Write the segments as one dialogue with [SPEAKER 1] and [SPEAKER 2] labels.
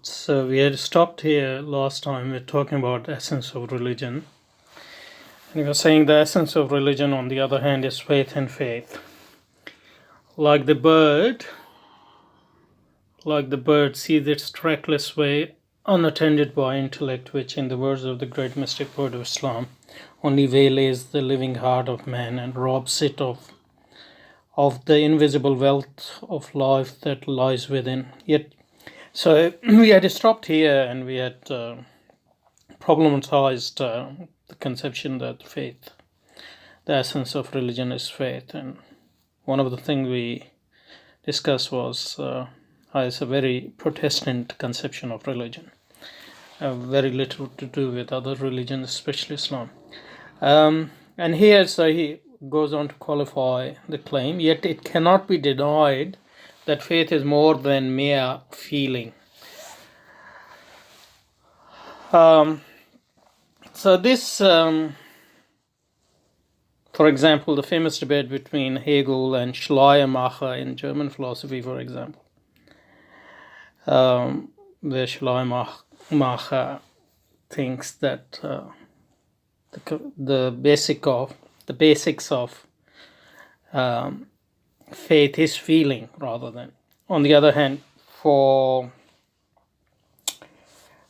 [SPEAKER 1] So we had stopped here last time. We're talking about the essence of religion. And we were saying the essence of religion, on the other hand, is faith and faith. Like the bird sees its trackless way unattended by intellect, which, in the words of the great mystic poet of Islam, only waylays the living heart of man and robs it of the invisible wealth of life that lies within. So we had stopped here, and we had problematized the conception that faith, the essence of religion, is faith. And one of the things we discussed was it's a very Protestant conception of religion, very little to do with other religions, especially Islam. And here, so he goes on to qualify the claim, yet it cannot be denied that faith is more than mere feeling. So this, for example, the famous debate between Hegel and Schleiermacher in German philosophy, for example, where Schleiermacher thinks that the basics of faith is feeling rather than. On the other hand, for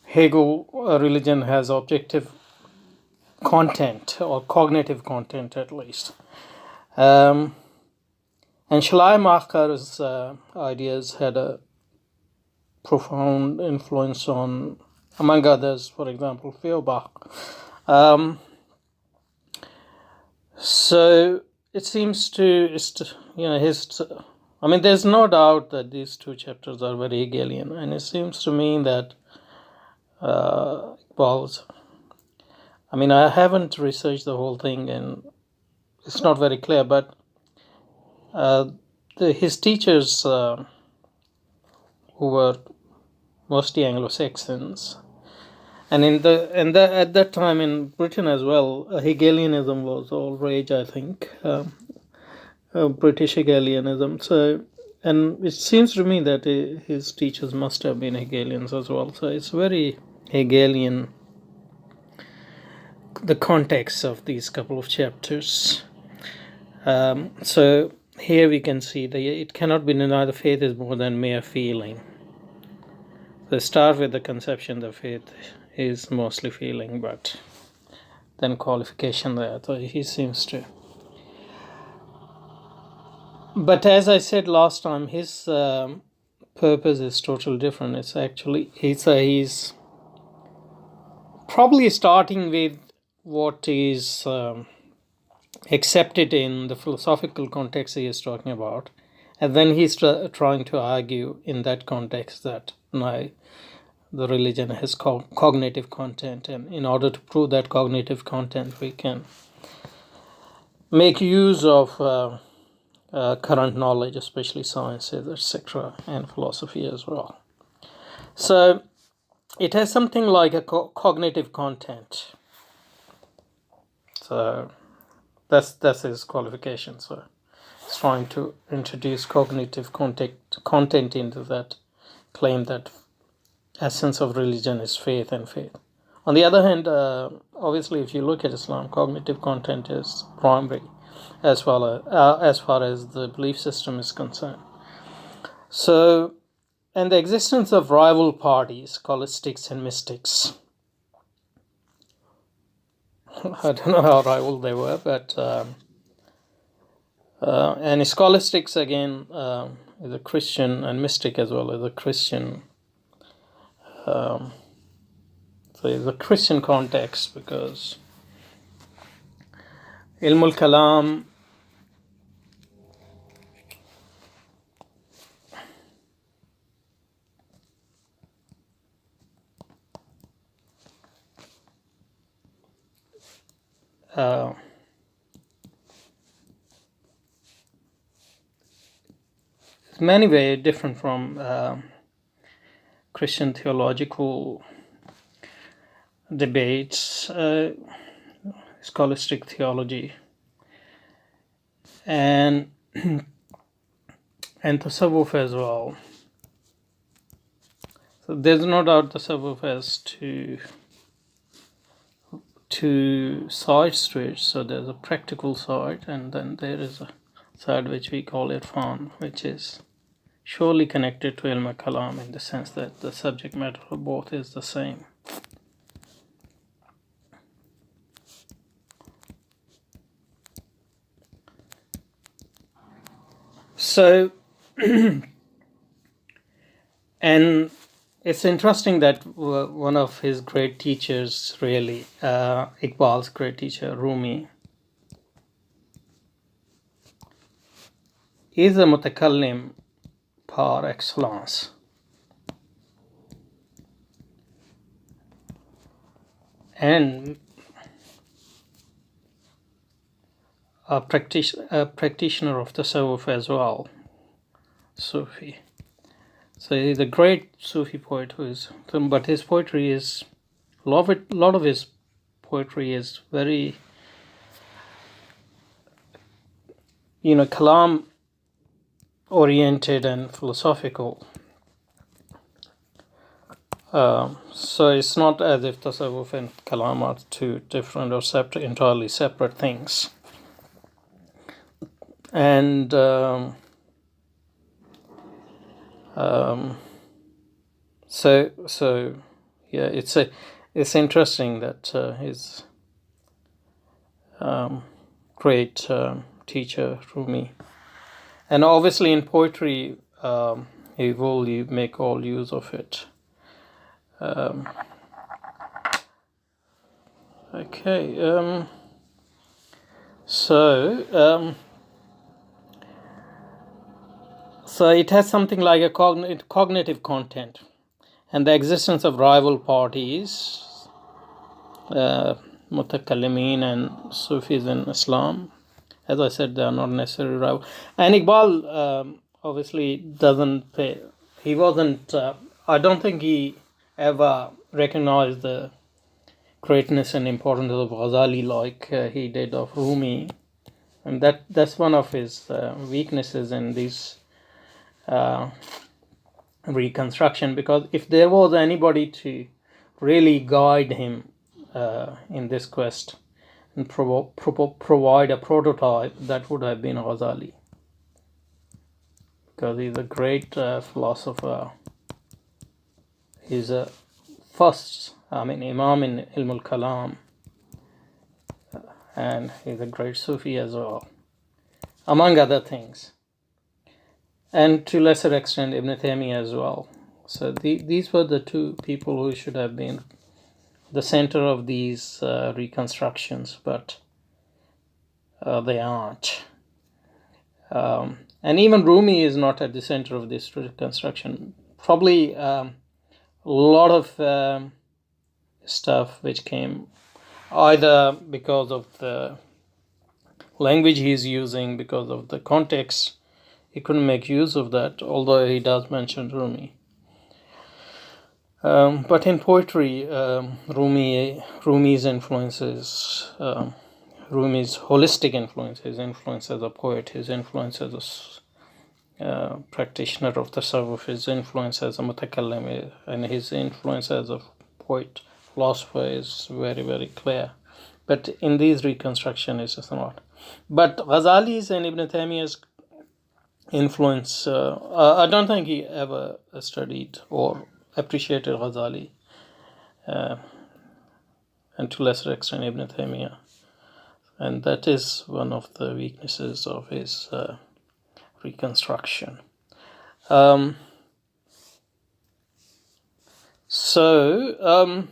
[SPEAKER 1] Hegel, religion has objective content, or cognitive content at least. And Schleiermacher's ideas had a profound influence on, among others, for example, Feuerbach. So it seems there's no doubt that these two chapters are very Hegelian, and it seems to me that I haven't researched the whole thing, and it's not very clear, but his teachers, who were mostly Anglo-Saxons, and at that time in Britain as well, Hegelianism was all rage, I think, British Hegelianism. So, and it seems to me that his teachers must have been Hegelians as well. So it's very Hegelian, the context of these couple of chapters. So here we can see that it cannot be denied that faith is more than mere feeling. They start with the conception that faith is mostly feeling, but then qualification there. So he seems to. But as I said last time, his purpose is totally different. It's actually he's probably starting with what is accepted in the philosophical context he is talking about, and then he's trying to argue in that context that the religion has cognitive content, and in order to prove that cognitive content, we can make use of current knowledge, especially sciences, etc., and philosophy as well. So it has something like a cognitive content. So that's his qualification. So it's trying to introduce cognitive content into that claim that essence of religion is faith and faith. On the other hand, obviously, if you look at Islam, cognitive content is primary as far as the belief system is concerned. So, and the existence of rival parties, scholastics and mystics. I don't know how rival they were, but and scholastics again is a Christian, and mystic as well as a Christian. So it's a Christian context, because Ilm al-Kalam is in many ways different from Christian theological debates, scholastic theology, and tasawwuf as well. So there's no doubt the tasawwuf has two sides to it. So there's a practical side, and then there is a side which we call irfan, which is surely connected to ilm kalam in the sense that the subject matter of both is the same. So, and it's interesting that one of his great teachers, really, Iqbal's great teacher, Rumi, is a mutakallim par excellence. And a practitioner of tasawwuf as well, Sufi. So he's a great Sufi poet but his poetry is, a lot of his poetry is very, kalam oriented and philosophical. So it's not as if tasawwuf and kalam are two different or entirely separate things. And so yeah, it's interesting that his great teacher Rumi, and obviously in poetry he will make all use of it. Okay. So it has something like a cognitive content, and the existence of rival parties, mutakallimin and Sufis in Islam. As I said, they are not necessarily rival. And Iqbal obviously doesn't pay. He wasn't. I don't think he ever recognized the greatness and importance of Ghazali like he did of Rumi, and that's one of his weaknesses in this reconstruction. Because if there was anybody to really guide him in this quest and provide a prototype, that would have been Ghazali, because he's a great philosopher. He's a Imam in Ilm al-Kalam, and he's a great Sufi as well, among other things, and to lesser extent Ibn Taymiyyah as well. So these were the two people who should have been the center of these reconstructions, but they aren't. And even Rumi is not at the center of this reconstruction. Probably a lot of stuff which came either because of the language he's using, because of the context, he couldn't make use of that, although he does mention Rumi. But in poetry, Rumi's influences, Rumi's holistic influence, his influence as a poet, his influence as a practitioner of tasawwuf, his influence as a mutakallim, and his influence as a poet, philosopher is very, very clear. But in these reconstructions, it's not. But Ghazali's and Ibn Taymiyyah's influence, I don't think he ever studied or appreciated Ghazali, and to lesser extent Ibn Taymiyyah. And that is one of the weaknesses of his reconstruction. So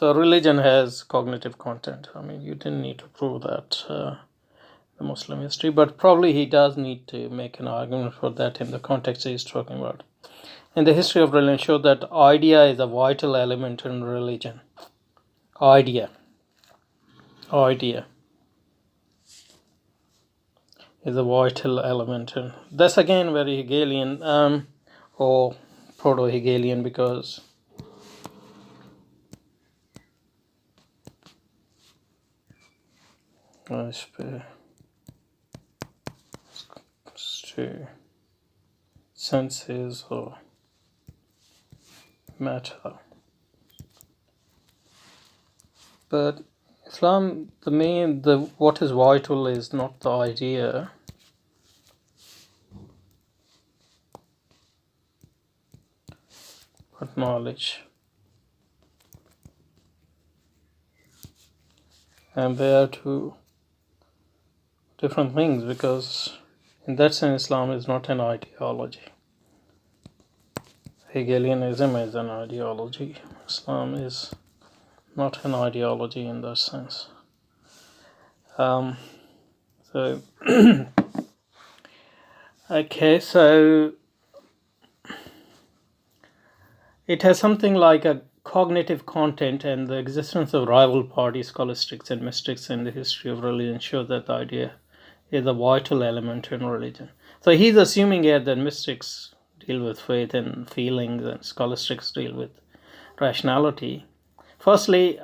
[SPEAKER 1] religion has cognitive content. I mean, you didn't need to prove that the Muslim history, but probably he does need to make an argument for that in the context he's talking about. And the history of religion showed that idea is a vital element in religion. Idea is a vital element, and that's again very Hegelian or proto-Hegelian, because senses or matter. But Islam, what is vital is not the idea, but knowledge. And they are two different things, because in that sense Islam is not an ideology. Hegelianism is an ideology. Islam is not an ideology in that sense. So okay, so it has something like a cognitive content, and the existence of rival parties, scholastics and mystics in the history of religion show that the idea is a vital element in religion. So he's assuming here that mystics deal with faith and feelings and scholastics deal with rationality. Firstly,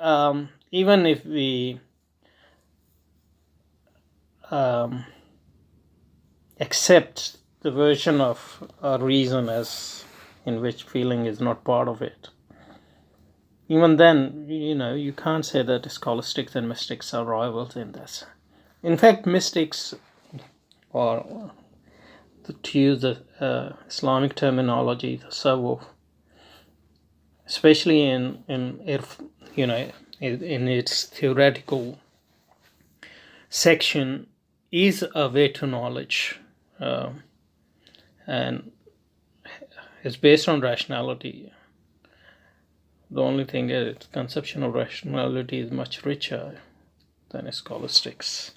[SPEAKER 1] even if we accept the version of reason as in which feeling is not part of it, even then, you can't say that scholastics and mystics are rivals in this. In fact, mystics, or to use the Islamic terminology, the tasawwuf, especially in its theoretical section, is a way to knowledge, and it's based on rationality. The only thing is, its conception of rationality is much richer than scholastics,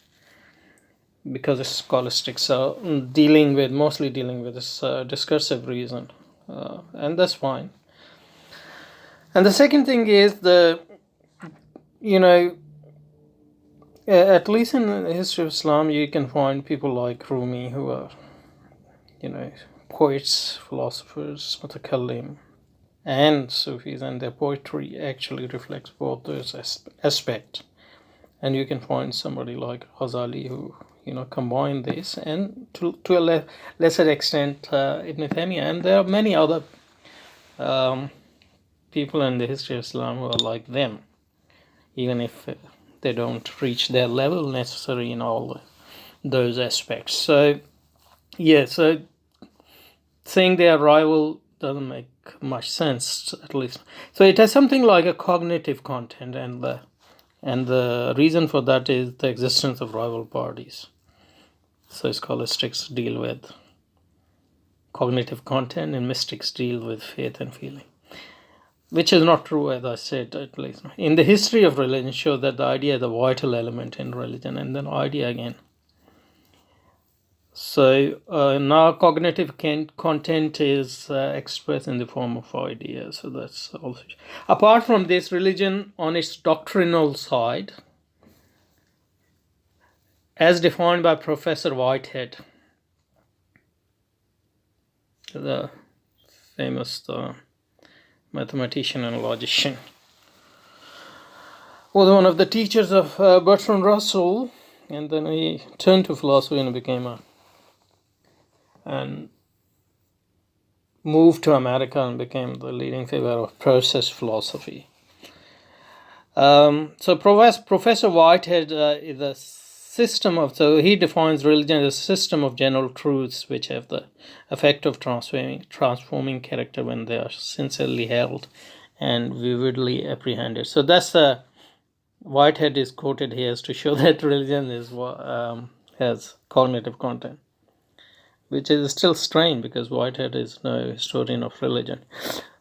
[SPEAKER 1] because scholastics are mostly dealing with this discursive reason, and that's fine. And the second thing is at least in the history of Islam, you can find people like Rumi, who are, poets, philosophers, mutakallim, and Sufis, and their poetry actually reflects both those aspects. And you can find somebody like Ghazali who, combine this, and to a lesser extent Ibn Taymiyyah, and there are many other people in the history of Islam who are like them, even if they don't reach their level necessary in all those aspects. So saying they are rival doesn't make much sense, at least. So it has something like a cognitive content, and the reason for that is the existence of rival parties. So scholastics deal with cognitive content, and mystics deal with faith and feeling, which is not true, as I said, at least. In the history of religion, show that the idea is a vital element in religion, and then idea again. So now cognitive content is expressed in the form of ideas. So that's also. Apart from this, religion on its doctrinal side, as defined by Professor Whitehead, the famous mathematician and logician, was one of the teachers of Bertrand Russell, and then he turned to philosophy and became and moved to America and became the leading figure of process philosophy. So Professor Whitehead is a system of, so he defines religion as a system of general truths which have the effect of transforming character when they are sincerely held and vividly apprehended. So that's Whitehead is quoted here to show that religion has cognitive content, which is still strange because Whitehead is no historian of religion.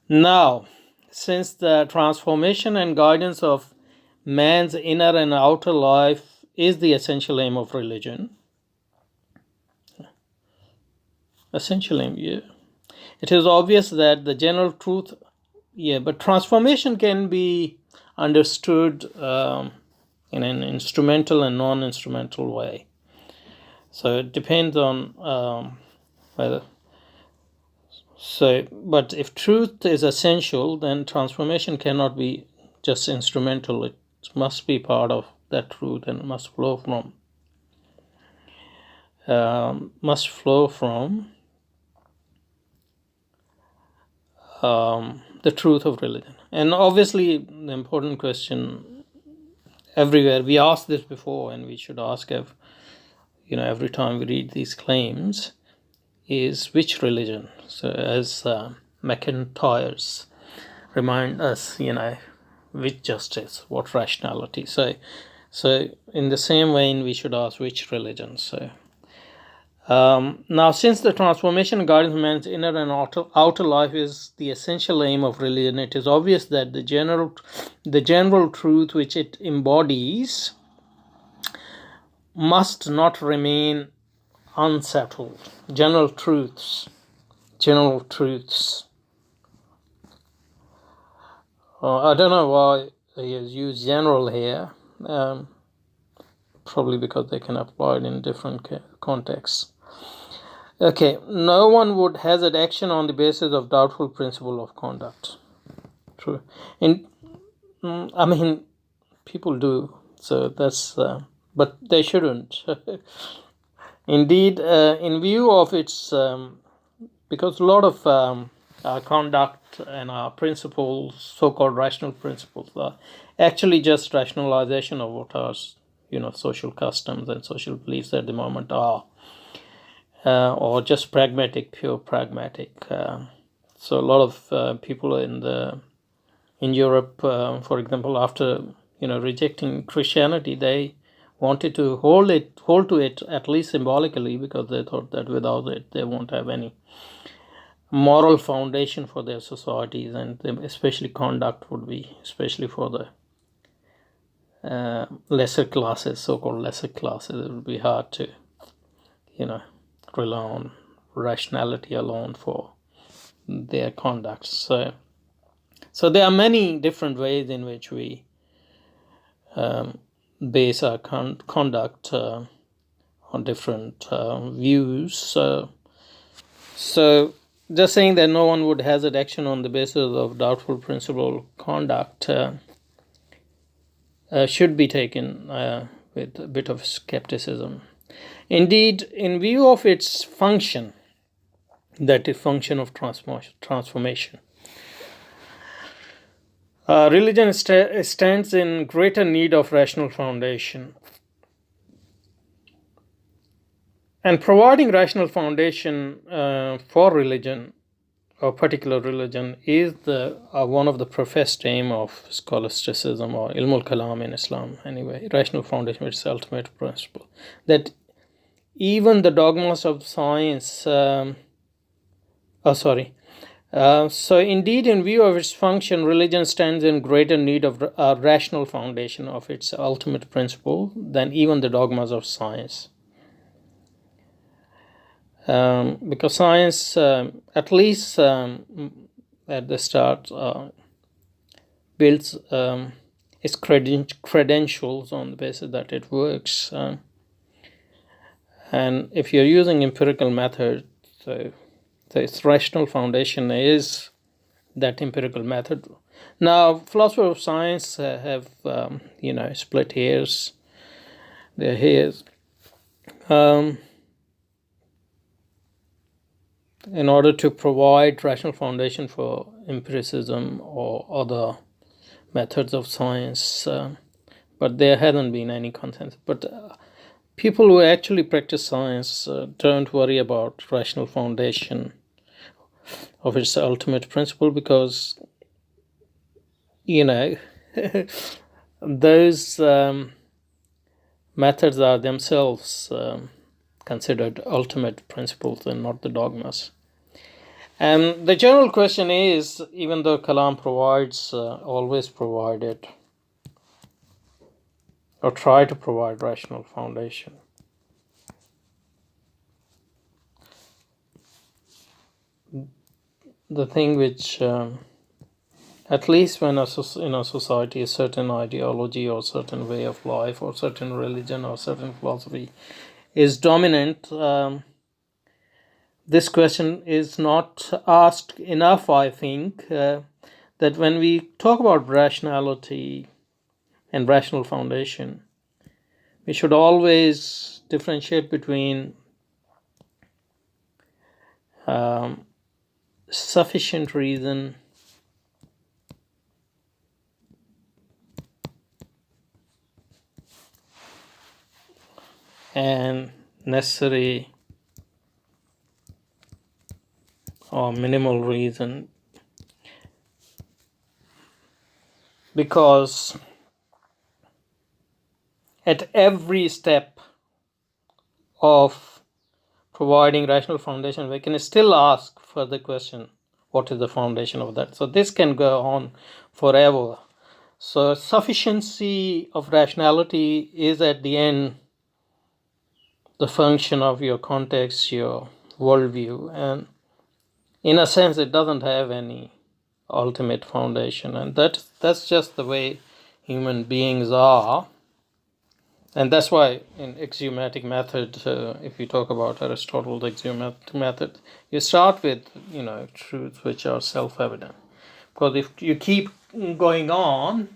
[SPEAKER 1] Now, since the transformation and guidance of man's inner and outer life is the essential aim of religion, it is obvious that the general truth, but transformation can be understood in an instrumental and non-instrumental way. So it depends on whether. So, but if truth is essential, then transformation cannot be just instrumental. It must be part of that truth and must flow from the truth of religion. And obviously, the important question everywhere, we asked this before, and we should ask every time we read these claims, is which religion? So as McIntyre's remind us, which justice, what rationality. So in the same vein, we should ask which religion. So now, since the transformation guidance of man's inner and outer life is the essential aim of religion, it is obvious that the general truth which it embodies must not remain unsettled. General truths. I don't know why he has used general here. Probably because they can apply it in different contexts. Okay, no one would hazard action on the basis of doubtful principle of conduct. True. People do, so that's, but they shouldn't. Indeed, in view of its, because a lot of our conduct and our principles, so-called rational principles, are actually just rationalization of what our, social customs and social beliefs at the moment are. Or just pure pragmatic. So a lot of people in Europe, for example, after rejecting Christianity, they wanted to hold to it at least symbolically, because they thought that without it they won't have any moral foundation for their societies, and especially conduct would be, especially for the lesser classes, so-called lesser classes, it would be hard to rely on rationality alone for their conduct. So there are many different ways in which we base our conduct on different views. So just saying that no one would hazard action on the basis of doubtful principle conduct should be taken with a bit of skepticism. Indeed, in view of its function, that is function of transformation, religion stands in greater need of rational foundation. And providing rational foundation for religion, or particular religion, is one of the professed aim of scholasticism, or ilm al-kalam in Islam anyway. Rational foundation, which is the ultimate principle. That even the dogmas of science, so indeed, in view of its function, religion stands in greater need of a rational foundation of its ultimate principle than even the dogmas of science. Because science, at least at the start, builds its credentials on the basis that it works. And if you're using empirical method, so its rational foundation is that empirical method. Now, philosophers of science have, split hairs. Their hairs. In order to provide rational foundation for empiricism or other methods of science, but there hasn't been any consensus. But people who actually practice science don't worry about rational foundation of its ultimate principle, because those methods are themselves considered ultimate principles and not the dogmas. And the general question is, even though Kalam always provided, or try to provide rational foundation, the thing which, at least when in a society, a certain ideology or certain way of life or certain religion or certain philosophy is dominant, this question is not asked enough, I think, that when we talk about rationality and rational foundation, we should always differentiate between sufficient reason and necessary or minimal reason, because at every step of providing rational foundation, we can still ask further question, what is the foundation of that? So this can go on forever. So sufficiency of rationality is at the end the function of your context, your worldview, and in a sense it doesn't have any ultimate foundation, and that's just the way human beings are. And that's why in axiomatic method, if you talk about Aristotle's axiomatic method, you start with truths which are self-evident, because if you keep going on,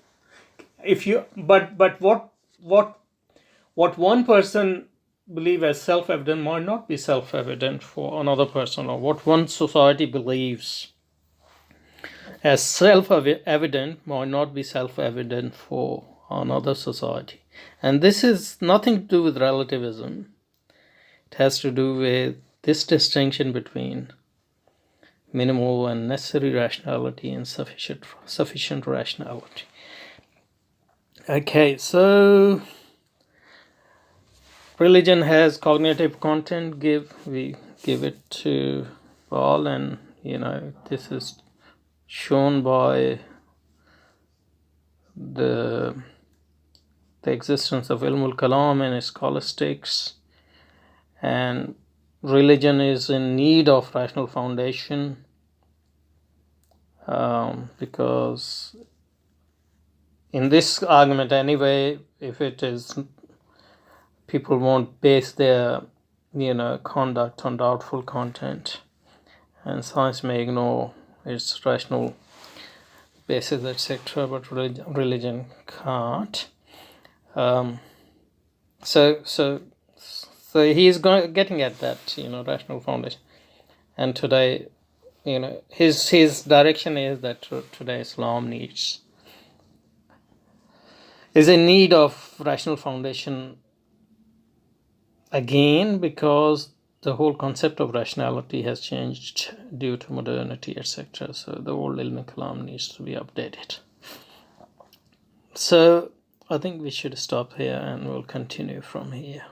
[SPEAKER 1] if you but what one person believe as self-evident might not be self-evident for another person, or what one society believes as self-evident might not be self-evident for another society. And this is nothing to do with relativism. It has to do with this distinction between minimal and necessary rationality and sufficient rationality. Okay, so religion has cognitive content. We give it to all, and this is shown by the existence of ilmul kalam and scholastics, and religion is in need of rational foundation, because in this argument anyway, if it is, people won't base their conduct on doubtful content, and science may ignore its rational basis, etc., but religion can't. So he's getting at that rational foundation, and today his direction is that today Islam is in need of rational foundation again, because the whole concept of rationality has changed due to modernity, etc. So the old ilm kalam needs to be updated. So I think we should stop here, and we'll continue from here.